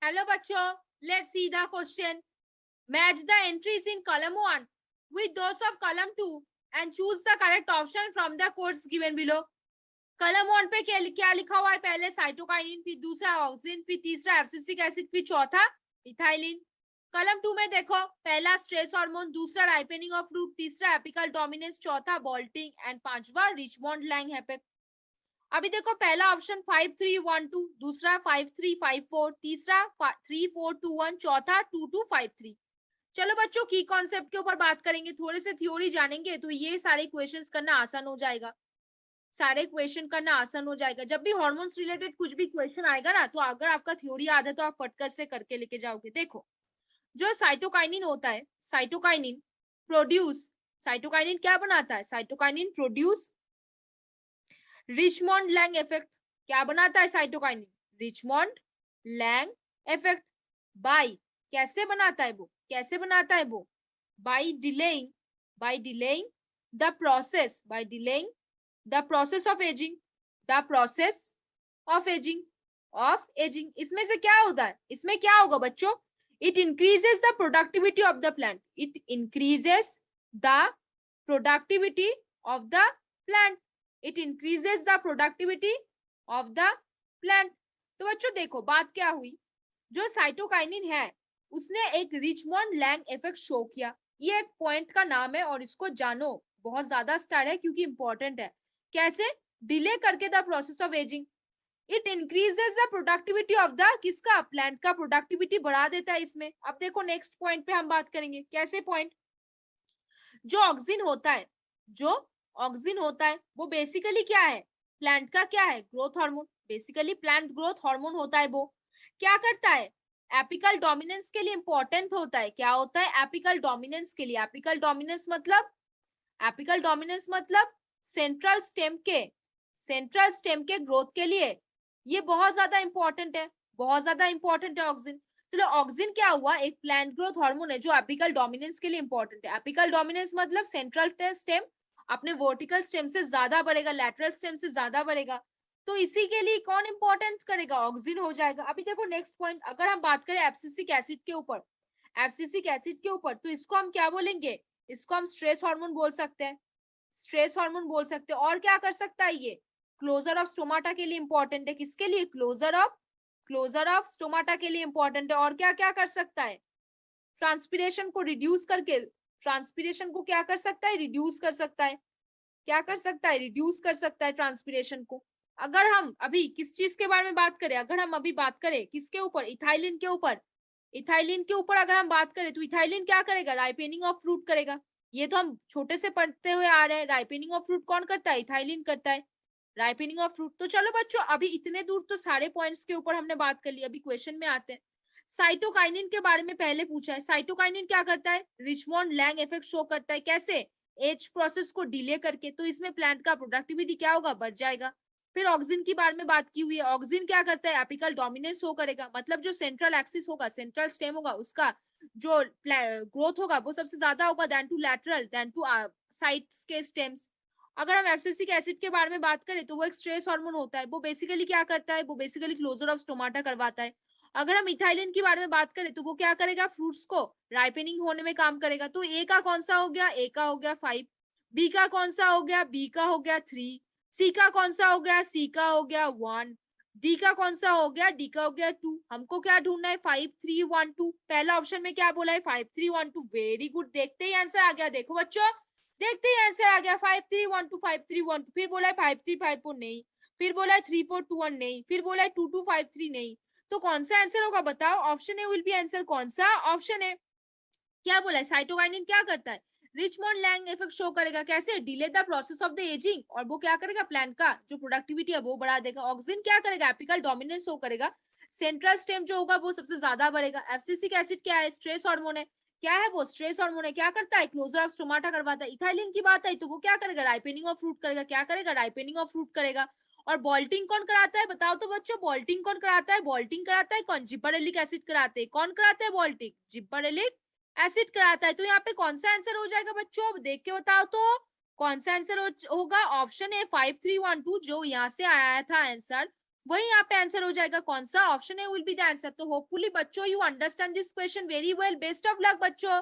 Hello बच्चों, let's see the question. Match the entries in column 1 with those of column 2 and choose the correct option from the codes given below. कलम 1 पे क्या लिखा हुआ है? पहले साइटोकाइनिन, फिर दूसरा ऑक्सिन, फिर तीसरा एब्सिसिक एसिड, फिर चौथा इथाइलिन. कलम 2 में देखो, पहला स्ट्रेस हार्मोन, दूसरा राइपनिंग ऑफ फ्रूट, तीसरा एपिकल डोमिनेंस, चौथा बॉल्टिंग एंड पांचवा रिचमोंड लैंग इफेक्ट. अभी देखो, पहला ऑप्शन 5312, दूसरा 5354, तीसरा 3421, चौथा 2253. चलो बच्चों, की कॉन्सेप्ट के ऊपर बात करेंगे, थोड़े से थ्योरी जानेंगे तो ये सारे क्वेश्चंस करना आसान हो जाएगा. सारे क्वेश्चन करना आसान हो जाएगा. जब भी हार्मोन्स रिलेटेड कुछ भी क्वेश्चन आएगा ना, तो अगर आपका थ्योरी याद है तो आप फटकर से करके लेके जाओगे. देखो, जो साइटोकाइनिन होता है, साइटोकाइनिन क्या बनाता है? Cytokinin produce Richmond Lang effect. क्या बनाता है cytokinin? Richmond Lang effect. By कैसे बनाता है वो? कैसे बनाता है वो? By delaying the process of ageing. इसमें से क्या होता है? इसमें क्या होगा बच्चों? It increases the productivity of the plant. तो बच्चों देखो, बात क्या हुई. जो साइटोकाइनिन है उसने एक रिचमोंड लैंग इफेक्ट शो किया. ये एक पॉइंट का नाम है और इसको जानो, बहुत ज्यादा स्टार है क्योंकि इंपॉर्टेंट है. कैसे? डिले करके the process of ageing. It increases the productivity of the किसका? प्लांट का प्रोडक्टिविटी बढ़ा देता है इसमें. अब देखो, नेक्स्ट पॉइंट पे हम बात करेंगे. कैसे पॉइंट? जो ऑक्सिन होता है वो बेसिकली क्या है? प्लांट का क्या है? Growth hormone. Basically plant growth hormone होता है. वो क्या करता है? एपिकल डोमिनेंस के लिए इंपॉर्टेंट होता है. क्या होता है? एपिकल डोमिनेंस के लिए. एपिकल डोमिनेंस मतलब सेंट्रल स्टेम के ग्रोथ के लिए ये बहुत ज्यादा इंपॉर्टेंट है. ऑक्सिन. चलो, ऑक्सिन क्या हुआ? एक प्लांट ग्रोथ हार्मोन है जो एपिकल डोमिनेंस के लिए इंपॉर्टेंट है. एपिकल डोमिनेंस मतलब सेंट्रल स्टेम अपने वर्टिकल स्टेम से ज्यादा बढ़ेगा, लैटरल स्टेम से ज्यादा बढ़ेगा. तो इसी के लिए कौन इंपॉर्टेंट करेगा? ऑक्सिन हो जाएगा. अभी देखो नेक्स्ट पॉइंट, अगर हम बात करें एब्सिसिक एसिड के ऊपर, तो इसको हम क्या बोलेंगे? इसको हम स्ट्रेस हार्मोन बोल सकते हैं. और क्या कर सकता है ये? क्लोजर ऑफ स्टोमाटा के लिए इंपॉर्टेंट है. किसके लिए? क्लोजर ऑफ स्टोमाटा के लिए इंपॉर्टेंट है. और क्या क्या कर सकता है? ट्रांसपीरेशन को क्या कर सकता है? रिड्यूस कर सकता है. ट्रांसपीरेशन को. अगर हम अभी किस चीज के बारे में बात करें? अगर हम अभी बात करें किसके ऊपर? इथाइलिन के ऊपर. अगर हम बात करें तो इथाइलिन क्या करेगा? राइपेनिंग ऑफ फ्रूट करेगा. ये तो हम छोटे से पढ़ते हुए आ रहे हैं. राइपेनिंग ऑफ फ्रूट कौन करता है? इथाइलिन करता है. Ripening of fruit. तो चलो बच्चों, अभी इतने दूर तो सारे पॉइंट्स के ऊपर हमने बात कर ली. अभी क्वेश्चन में आते हैं. साइटोकाइनिन के बारे में पहले पूछा है. साइटोकाइनिन क्या करता है? रिचमोंड लैंग इफेक्ट शो करता है. कैसे? एज प्रोसेस को डिले करके. तो इसमें प्लांट का प्रोडक्टिविटी क्या होगा? बढ़ जाएगा. फिर ऑक्सिन की बारे में बात की हुई है. ऑक्सिन क्या करता है? एपिकल डोमिनेंस शो करेगा. मतलब जो सेंट्रल एक्सिस होगा, सेंट्रल स्टेम होगा, उसका जो ग्रोथ होगा वो सबसे ज्यादा होगा देन टू साइड्स के स्टेम्स. अगर हम एब्सिसिक एसिड के बारे में बात करें तो वो एक स्ट्रेस हार्मोन होता है. वो बेसिकली क्या करता है? वो बेसिकली क्लोजर ऑफ स्टोमाटा करवाता है. अगर हम इथाइलिन की बारे में बात करें तो वो क्या करेगा? फ्रूट्स को राइपेनिंग होने में काम करेगा. तो ए का कौन सा हो गया? ए का हो गया 5. बी का कौन सा हो गया? बी का हो गया 3. सी का कौन सा हो गया? सी का हो गया 1. डी का कौन सा हो गया? डी का हो गया 2. हमको क्या ढूंढना है? 5 3 1 2. पहला ऑप्शन में क्या बोला है? 5 3 1 2. Very good. देखते ही आंसर आ गया. देखो बच्चों, देखते ही आंसर आ गया. 5 3 1 2, 5 3 1 2. फिर बोला है 5 3 5 4 नहीं. फिर बोला है 3 4 2 1 नहीं. फिर बोला है 2 2 5 3 नहीं. तो कौन सा आंसर होगा? बताओ. Option A will be answer. कौन सा? Option A. क्या बोला है? साइटोकाइनिन क्या करता है? रिचमोंड लैंग इफेक्ट शो करेगा. कैसे? Delay the process of the ageing. और वो क्या करेगा? प्लांट का जो प्रोडक्टिविटी है वो बढ़ा देगा. ऑक्सिन क्या करेगा? एपिकल डोमिनेंस शो करेगा. सेंट्रल स्टेम जो होगा वो सबसे ज्यादा बढ़ेगा. एब्सिसिक एसिड क्या है? स्ट्रेस हार्मोन है. क्या है वो? स्ट्रेस हार्मोन है. क्या करता है? क्लोजर ऑफ स्टोमाटा करवाता है. इथाइलिन की बात आई तो वो क्या करेगा? राइपेनिंग ऑफ फ्रूट करेगा. क्या करेगा? राइपेनिंग ऑफ फ्रूट करेगा. और बॉल्टिंग कौन कराता है? बताओ तो बच्चों, बॉल्टिंग कौन कराता है? बॉल्टिंग कराता है कौन? जिब्बरेलिक एसिड कराते हैं. कौन कराता है बॉल्टिंग? जिब्बरेलिक एसिड कराता है. तो यहाँ पे कौन सा आंसर हो जाएगा बच्चों? अब देख के बताओ तो कौन सा आंसर होगा? ऑप्शन ए 5 3 1 2 जो यहाँ से आया था आंसर वही यहाँ पे आंसर हो जाएगा, कौन सा ऑप्शन है विल बी द आंसर। तो होपफुली बच्चों you understand this question very well. Best of luck बच्चों।